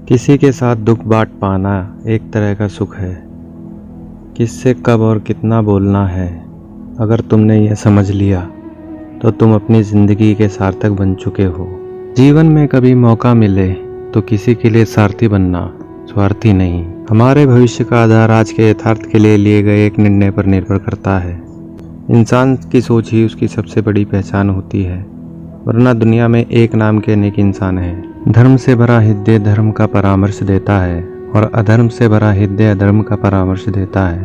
किसी के साथ दुख बांट पाना एक तरह का सुख है। किससे कब और कितना बोलना है, अगर तुमने यह समझ लिया तो तुम अपनी ज़िंदगी के सार्थक बन चुके हो। जीवन में कभी मौका मिले तो किसी के लिए सारथी बनना, स्वार्थी नहीं। हमारे भविष्य का आधार आज के यथार्थ के लिए गए एक निर्णय पर निर्भर करता है। इंसान की सोच ही उसकी सबसे बड़ी पहचान होती है, वरना दुनिया में एक नाम के अनेक इंसान हैं। धर्म से भरा हृदय धर्म का परामर्श देता है और अधर्म से भरा हृदय अधर्म का परामर्श देता है।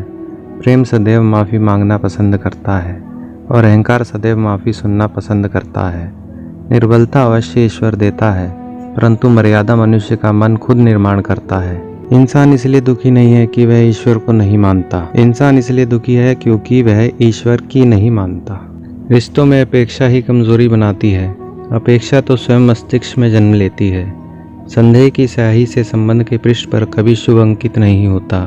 प्रेम सदैव माफ़ी मांगना पसंद करता है और अहंकार सदैव माफ़ी सुनना पसंद करता है। निर्बलता अवश्य ईश्वर देता है, परंतु मर्यादा मनुष्य का मन खुद निर्माण करता है। इंसान इसलिए दुखी नहीं है कि वह ईश्वर को नहीं मानता, इंसान इसलिए दुखी है क्योंकि वह ईश्वर की नहीं मानता। रिश्तों में अपेक्षा ही कमजोरी बनाती है। अपेक्षा तो स्वयं मस्तिष्क में जन्म लेती है। संदेह की स्याही से संबंध के पृष्ठ पर कभी शुभ अंकित नहीं होता,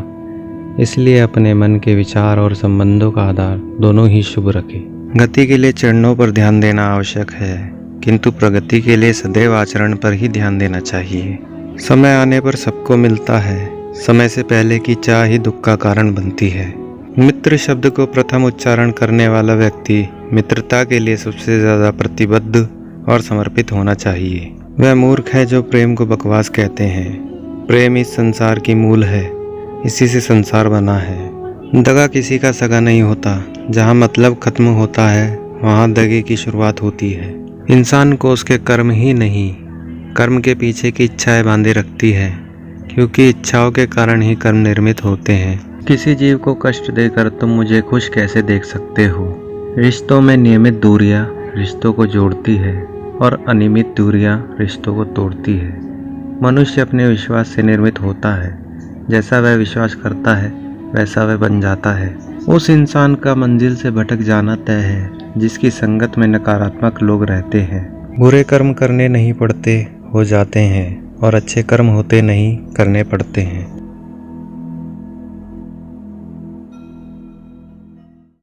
इसलिए अपने मन के विचार और संबंधों का आधार दोनों ही शुभ रखें। गति के लिए चरणों पर ध्यान देना आवश्यक है, किंतु प्रगति के लिए सदैव आचरण पर ही ध्यान देना चाहिए। समय आने पर सबको मिलता है, समय से पहले की चाह ही दुख का कारण बनती है। मित्र शब्द को प्रथम उच्चारण करने वाला व्यक्ति मित्रता के लिए सबसे ज्यादा प्रतिबद्ध और समर्पित होना चाहिए। वह मूर्ख है जो प्रेम को बकवास कहते हैं। प्रेम इस संसार की मूल है, इसी से संसार बना है। दगा किसी का सगा नहीं होता। जहाँ मतलब खत्म होता है वहाँ दगे की शुरुआत होती है। इंसान को उसके कर्म ही नहीं, कर्म के पीछे की इच्छाएं बांधे रखती है, क्योंकि इच्छाओं के कारण ही कर्म निर्मित होते हैं। किसी जीव को कष्ट देकर तुम मुझे खुश कैसे देख सकते हो। रिश्तों में नियमित दूरियां रिश्तों को जोड़ती है और अनियमित दूरियां रिश्तों को तोड़ती है। मनुष्य अपने विश्वास से निर्मित होता है। जैसा वह विश्वास करता है वैसा वह बन जाता है। उस इंसान का मंजिल से भटक जाना तय है जिसकी संगत में नकारात्मक लोग रहते हैं। बुरे कर्म करने नहीं पड़ते, हो जाते हैं, और अच्छे कर्म होते नहीं, करने पड़ते हैं।